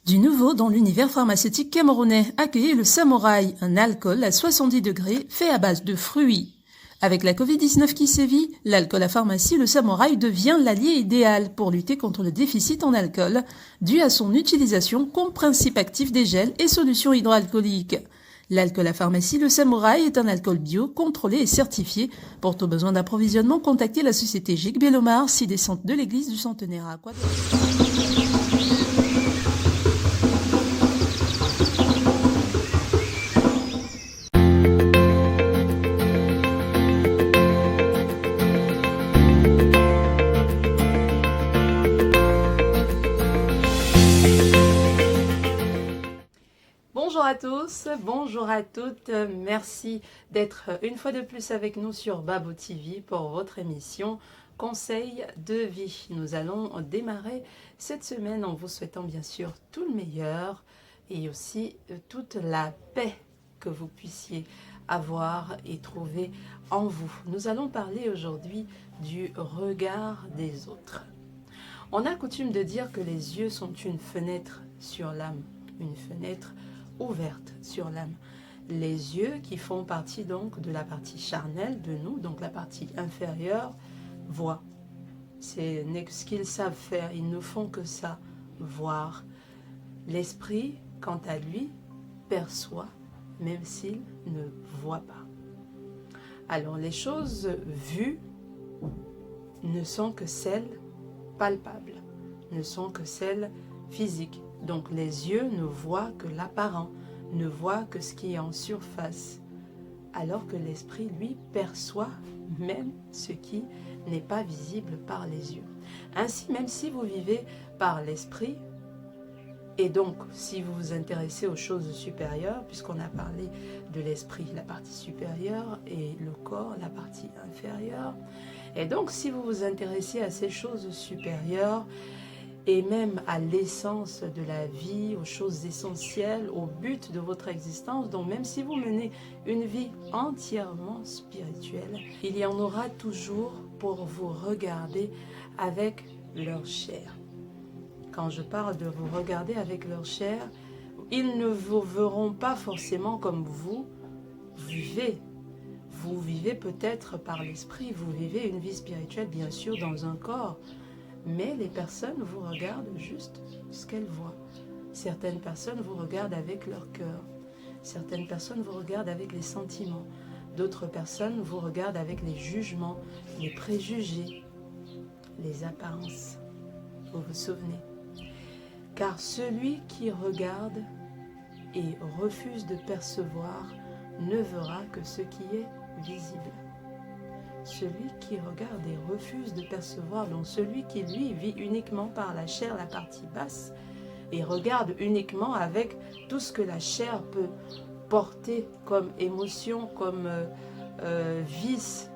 Du nouveau dans l'univers pharmaceutique camerounais, accueillez le Samouraï, un alcool à 70 degrés fait à base de fruits. Avec la Covid-19 qui sévit, l'alcool à pharmacie, le Samouraï devient l'allié idéal pour lutter contre le déficit en alcool, dû à son utilisation comme principe actif des gels et solutions hydroalcooliques. L'alcool à pharmacie, le Samouraï est un alcool bio, contrôlé et certifié. Pour tout besoin d'approvisionnement, contactez la société Gic Bellomar, 6 descente de l'église du Centenaire à Aqua. Bonjour à tous, bonjour à toutes, merci d'être une fois de plus avec nous sur Babo TV pour votre émission Conseil de vie. Nous allons démarrer cette semaine en vous souhaitant bien sûr tout le meilleur et aussi toute la paix que vous puissiez avoir et trouver en vous. Nous allons parler aujourd'hui du regard des autres. On a coutume de dire que les yeux sont une fenêtre sur l'âme, une fenêtre ouverte sur l'âme. Les yeux qui font partie donc de la partie charnelle de nous, donc la partie inférieure, voient. C'est ce qu'ils savent faire, ils ne font que ça, voir. L'esprit, quant à lui, perçoit, même s'il ne voit pas. Alors les choses vues ne sont que celles palpables, ne sont que celles physiques. Donc les yeux ne voient que l'apparent, ne voient que ce qui est en surface, alors que l'esprit, lui, perçoit même ce qui n'est pas visible par les yeux. Ainsi, même si vous vivez par l'esprit, et donc si vous vous intéressez aux choses supérieures, puisqu'on a parlé de l'esprit, la partie supérieure, et le corps, la partie inférieure, et donc si vous vous intéressez à ces choses supérieures, et même à l'essence de la vie, aux choses essentielles, au but de votre existence. Donc même si vous menez une vie entièrement spirituelle, il y en aura toujours pour vous regarder avec leur chair. Quand je parle de vous regarder avec leur chair, ils ne vous verront pas forcément comme vous vivez. Vous vivez peut-être par l'esprit, vous vivez une vie spirituelle bien sûr dans un corps, mais les personnes vous regardent juste ce qu'elles voient. Certaines personnes vous regardent avec leur cœur. Certaines personnes vous regardent avec les sentiments. D'autres personnes vous regardent avec les jugements, les préjugés, les apparences. Vous vous souvenez? Car celui qui regarde et refuse de percevoir ne verra que ce qui est visible. Celui qui regarde et refuse de percevoir, donc celui qui lui vit uniquement par la chair, la partie basse, et regarde uniquement avec tout ce que la chair peut porter comme émotion, comme vice,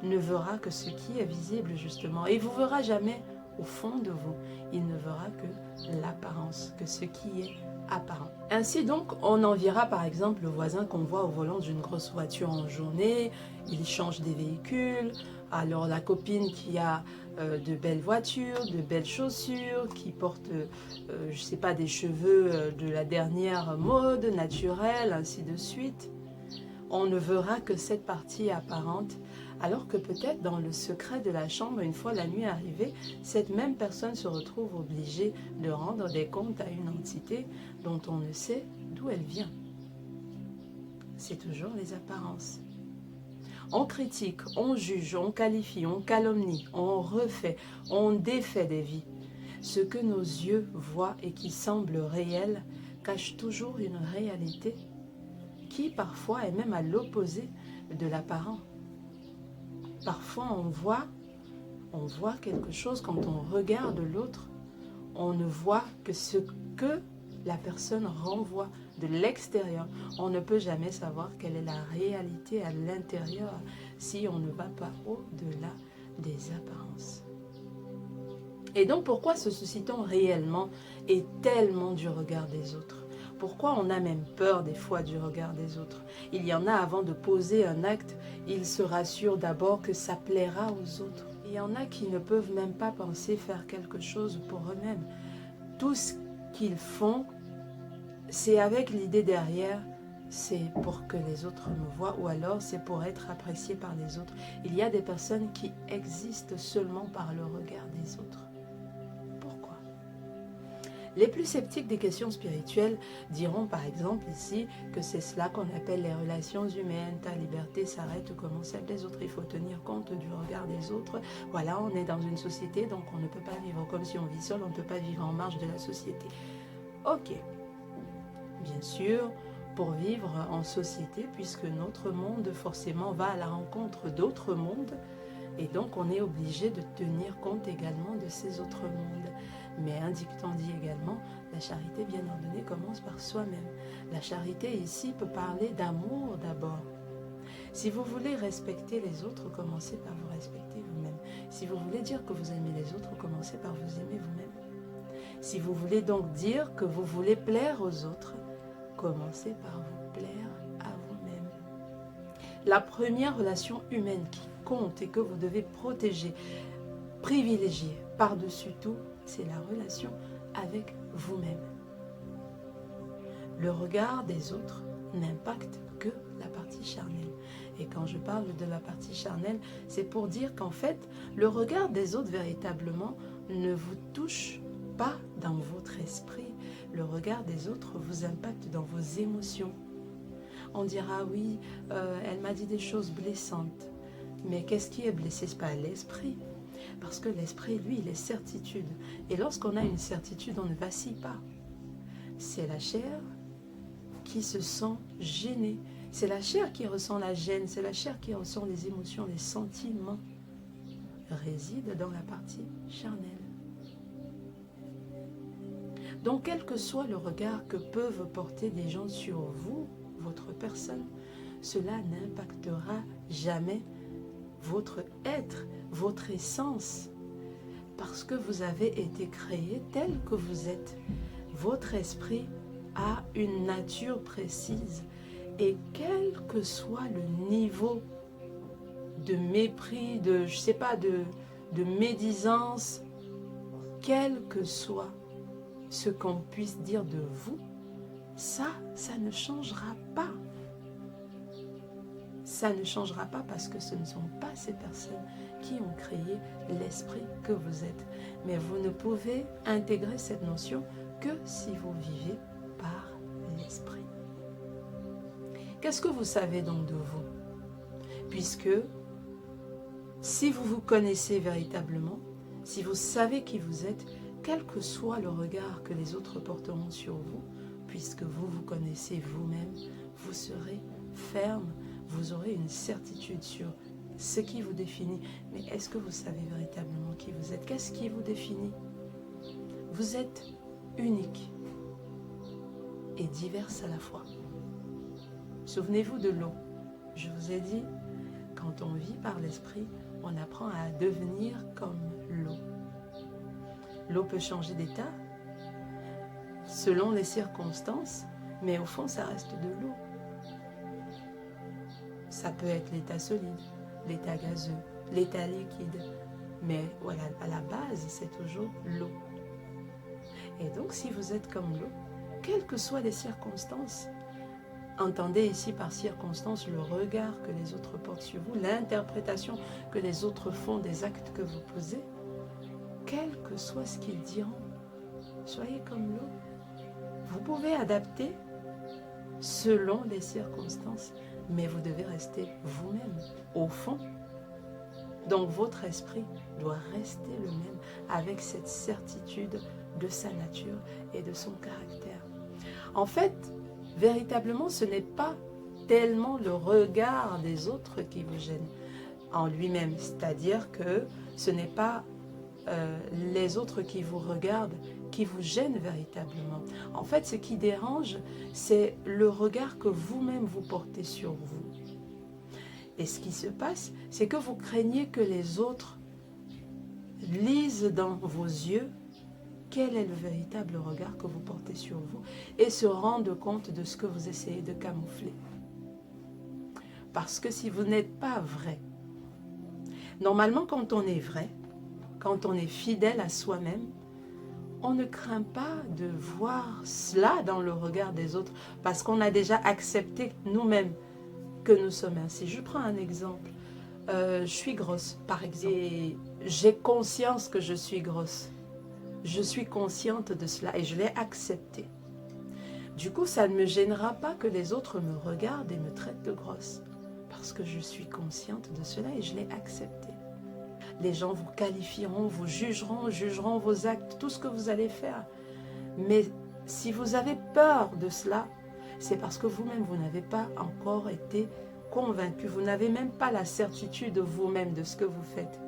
ne verra que ce qui est visible justement. Et il ne vous verra jamais au fond de vous, il ne verra que l'apparence, que ce qui est apparent. Ainsi donc, on enviera par exemple le voisin qu'on voit au volant d'une grosse voiture en journée, il change des véhicules, alors la copine qui a de belles voitures, de belles chaussures, qui porte, je ne sais pas, des cheveux de la dernière mode, naturelle, ainsi de suite. On ne verra que cette partie apparente, alors que peut-être dans le secret de la chambre, une fois la nuit arrivée, cette même personne se retrouve obligée de rendre des comptes à une entité dont on ne sait d'où elle vient. C'est toujours les apparences. On critique, on juge, on qualifie, on calomnie, on refait, on défait des vies. Ce que nos yeux voient et qui semble réel cache toujours une réalité qui parfois est même à l'opposé de l'apparent. Parfois on voit quelque chose quand on regarde l'autre, on ne voit que ce que la personne renvoie de l'extérieur. On ne peut jamais savoir quelle est la réalité à l'intérieur si on ne va pas au-delà des apparences. Et donc pourquoi se soucie-t-on réellement et tellement du regard des autres? Pourquoi on a même peur des fois du regard des autres? Il y en a avant de poser un acte, ils se rassurent d'abord que ça plaira aux autres. Il y en a qui ne peuvent même pas penser faire quelque chose pour eux-mêmes. Tout ce qu'ils font, c'est avec l'idée derrière, c'est pour que les autres me voient ou alors c'est pour être apprécié par les autres. Il y a des personnes qui existent seulement par le regard des autres. Pourquoi? Les plus sceptiques des questions spirituelles diront par exemple ici que c'est cela qu'on appelle les relations humaines. Ta liberté s'arrête comme celle des autres. Il faut tenir compte du regard des autres. Voilà, on est dans une société, donc on ne peut pas vivre comme si on vit seul, on ne peut pas vivre en marge de la société. Ok, bien sûr, pour vivre en société, puisque notre monde forcément va à la rencontre d'autres mondes, et donc on est obligé de tenir compte également de ces autres mondes. Mais un dicton dit également, la charité bien ordonnée commence par soi-même. La charité ici peut parler d'amour d'abord. Si vous voulez respecter les autres, commencez par vous respecter vous-même. Si vous voulez dire que vous aimez les autres, commencez par vous aimer vous-même. Si vous voulez donc dire que vous voulez plaire aux autres, commencez par vous plaire à vous-même. La première relation humaine qui compte et que vous devez protéger, privilégier par-dessus tout, c'est la relation avec vous-même. Le regard des autres n'impacte que la partie charnelle. Et quand je parle de la partie charnelle, c'est pour dire qu'en fait, le regard des autres véritablement ne vous touche pas dans votre esprit. Le regard des autres vous impacte dans vos émotions. On dira oui, elle m'a dit des choses blessantes. Mais qu'est-ce qui est blessé? Ce n'est pas l'esprit. Parce que l'esprit, lui, il est certitude. Et lorsqu'on a une certitude, on ne vacille pas. C'est la chair qui se sent gênée. C'est la chair qui ressent la gêne. C'est la chair qui ressent les émotions, les sentiments. Réside dans la partie charnelle. Donc, quel que soit le regard que peuvent porter des gens sur vous, votre personne, cela n'impactera jamais votre être, votre essence, parce que vous avez été créé tel que vous êtes. Votre esprit a une nature précise et quel que soit le niveau de mépris, de, je sais pas, de médisance, quel que soit ce qu'on puisse dire de vous, ça ne changera pas. Ça ne changera pas parce que ce ne sont pas ces personnes qui ont créé l'esprit que vous êtes. Mais vous ne pouvez intégrer cette notion que si vous vivez par l'esprit. Qu'est-ce que vous savez donc de vous? Puisque si vous vous connaissez véritablement, si vous savez qui vous êtes, quel que soit le regard que les autres porteront sur vous, puisque vous vous connaissez vous-même, vous serez ferme, vous aurez une certitude sur ce qui vous définit. Mais est-ce que vous savez véritablement qui vous êtes? Qu'est-ce qui vous définit? Vous êtes unique et diverse à la fois. Souvenez-vous de l'eau. Je vous ai dit, quand on vit par l'esprit, on apprend à devenir comme l'eau. L'eau peut changer d'état selon les circonstances, mais au fond, ça reste de l'eau. Ça peut être l'état solide, l'état gazeux, l'état liquide, mais voilà, à la base, c'est toujours l'eau. Et donc, si vous êtes comme l'eau, quelles que soient les circonstances, entendez ici par circonstance le regard que les autres portent sur vous, l'interprétation que les autres font des actes que vous posez, quel que soit ce qu'ils diront, soyez comme l'eau. Vous pouvez adapter selon les circonstances, mais vous devez rester vous-même, au fond. Donc votre esprit doit rester le même, avec cette certitude de sa nature et de son caractère. En fait, véritablement, ce n'est pas tellement le regard des autres qui vous gêne en lui-même, c'est-à-dire que ce n'est pas les autres qui vous regardent, qui vous gênent véritablement. En fait, ce qui dérange, c'est le regard que vous-même vous portez sur vous. Et ce qui se passe, c'est que vous craignez que les autres lisent dans vos yeux quel est le véritable regard que vous portez sur vous et se rendent compte de ce que vous essayez de camoufler. Parce que si vous n'êtes pas vrai, normalement quand on est vrai, quand on est fidèle à soi-même, on ne craint pas de voir cela dans le regard des autres parce qu'on a déjà accepté nous-mêmes que nous sommes ainsi. Je prends un exemple. Je suis grosse, par exemple, et j'ai conscience que je suis grosse. Je suis consciente de cela et je l'ai accepté. Du coup, ça ne me gênera pas que les autres me regardent et me traitent de grosse parce que je suis consciente de cela et je l'ai accepté. Les gens vous qualifieront, vous jugeront vos actes, tout ce que vous allez faire. Mais si vous avez peur de cela, c'est parce que vous-même, vous n'avez pas encore été convaincu. Vous n'avez même pas la certitude vous-même de ce que vous faites.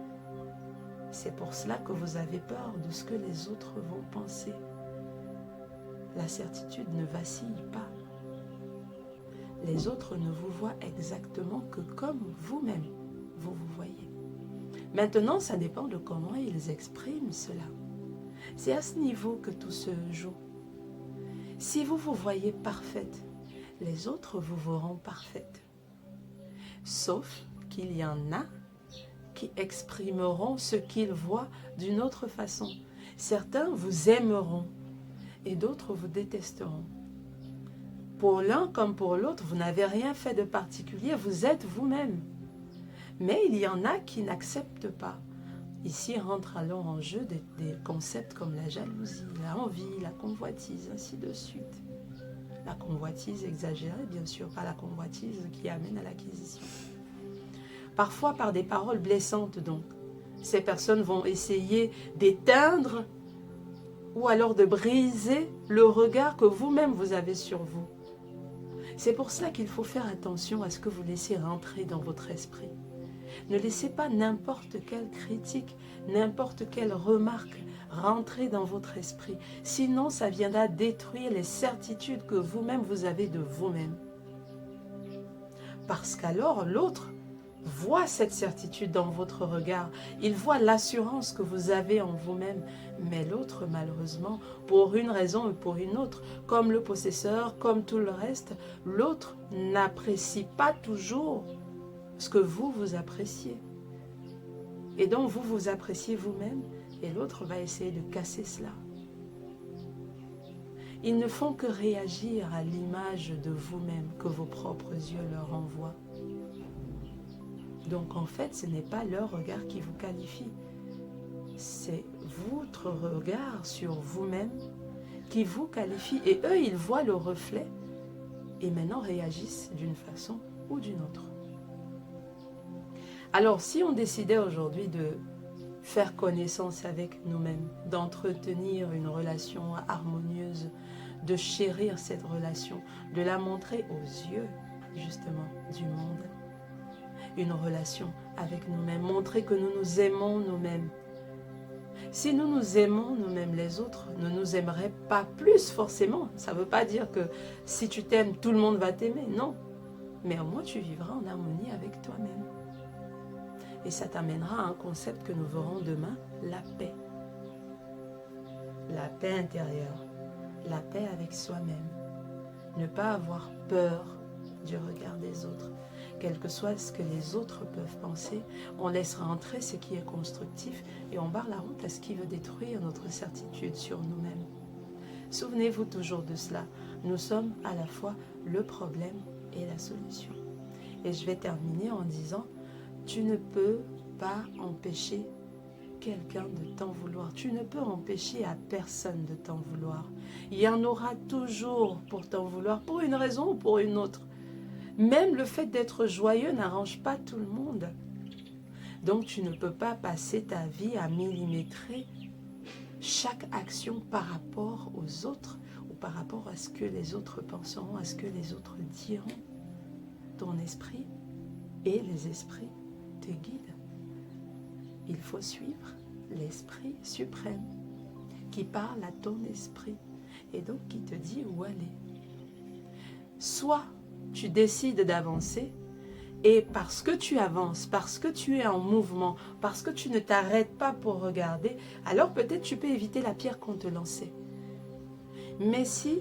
C'est pour cela que vous avez peur de ce que les autres vont penser. La certitude ne vacille pas. Les autres ne vous voient exactement que comme vous-même, vous vous voyez. Maintenant, ça dépend de comment ils expriment cela. C'est à ce niveau que tout se joue. Si vous vous voyez parfaite, les autres vous verront parfaite. Sauf qu'il y en a qui exprimeront ce qu'ils voient d'une autre façon. Certains vous aimeront et d'autres vous détesteront. Pour l'un comme pour l'autre, vous n'avez rien fait de particulier, vous êtes vous-même. Mais il y en a qui n'acceptent pas. Ici rentrent alors en jeu des concepts comme la jalousie, la envie, la convoitise, ainsi de suite. La convoitise exagérée, bien sûr, pas la convoitise qui amène à l'acquisition. Parfois par des paroles blessantes donc. Ces personnes vont essayer d'éteindre ou alors de briser le regard que vous-même vous avez sur vous. C'est pour ça qu'il faut faire attention à ce que vous laissez rentrer dans votre esprit. Ne laissez pas n'importe quelle critique, n'importe quelle remarque rentrer dans votre esprit. Sinon, ça viendra détruire les certitudes que vous-même vous avez de vous-même. Parce qu'alors, l'autre voit cette certitude dans votre regard. Il voit l'assurance que vous avez en vous-même. Mais l'autre, malheureusement, pour une raison ou pour une autre, comme le possesseur, comme tout le reste, l'autre n'apprécie pas toujours ce que vous, vous appréciez. Et donc, vous, vous appréciez vous-même et l'autre va essayer de casser cela. Ils ne font que réagir à l'image de vous-même que vos propres yeux leur envoient. Donc, en fait, ce n'est pas leur regard qui vous qualifie. C'est votre regard sur vous-même qui vous qualifie. Et eux, ils voient le reflet et maintenant réagissent d'une façon ou d'une autre. Alors, si on décidait aujourd'hui de faire connaissance avec nous-mêmes, d'entretenir une relation harmonieuse, de chérir cette relation, de la montrer aux yeux, justement, du monde, une relation avec nous-mêmes, montrer que nous nous aimons nous-mêmes. Si nous nous aimons nous-mêmes, les autres ne nous aimeraient pas plus forcément. Ça ne veut pas dire que si tu t'aimes, tout le monde va t'aimer, non. Mais au moins, tu vivras en harmonie avec toi-même. Et ça t'amènera à un concept que nous verrons demain, la paix. La paix intérieure, la paix avec soi-même. Ne pas avoir peur du regard des autres. Quel que soit ce que les autres peuvent penser, on laisse rentrer ce qui est constructif et on barre la route à ce qui veut détruire notre certitude sur nous-mêmes. Souvenez-vous toujours de cela. Nous sommes à la fois le problème et la solution. Et je vais terminer en disant, tu ne peux pas empêcher quelqu'un de t'en vouloir. Tu ne peux empêcher à personne de t'en vouloir. Il y en aura toujours pour t'en vouloir, pour une raison ou pour une autre. Même le fait d'être joyeux n'arrange pas tout le monde. Donc tu ne peux pas passer ta vie à millimétrer chaque action par rapport aux autres ou par rapport à ce que les autres penseront, à ce que les autres diront. Ton esprit et les esprits te guident. Il faut suivre l'esprit suprême qui parle à ton esprit et donc qui te dit où aller. Soit tu décides d'avancer et parce que tu avances, parce que tu es en mouvement, parce que tu ne t'arrêtes pas pour regarder, alors peut-être tu peux éviter la pierre qu'on te lançait. Mais si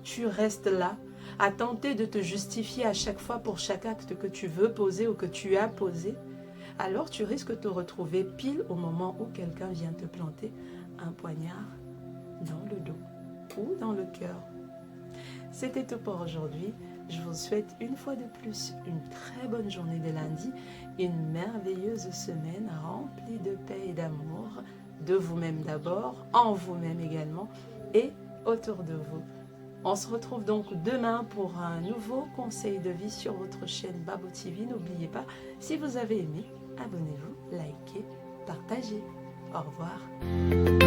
tu restes là, à tenter de te justifier à chaque fois pour chaque acte que tu veux poser ou que tu as posé, alors tu risques de te retrouver pile au moment où quelqu'un vient te planter un poignard dans le dos ou dans le cœur. C'était tout pour aujourd'hui. Je vous souhaite une fois de plus une très bonne journée de lundi, une merveilleuse semaine remplie de paix et d'amour, de vous-même d'abord, en vous-même également et autour de vous. On se retrouve donc demain pour un nouveau conseil de vie sur votre chaîne Babo TV. N'oubliez pas, si vous avez aimé, abonnez-vous, likez, partagez. Au revoir.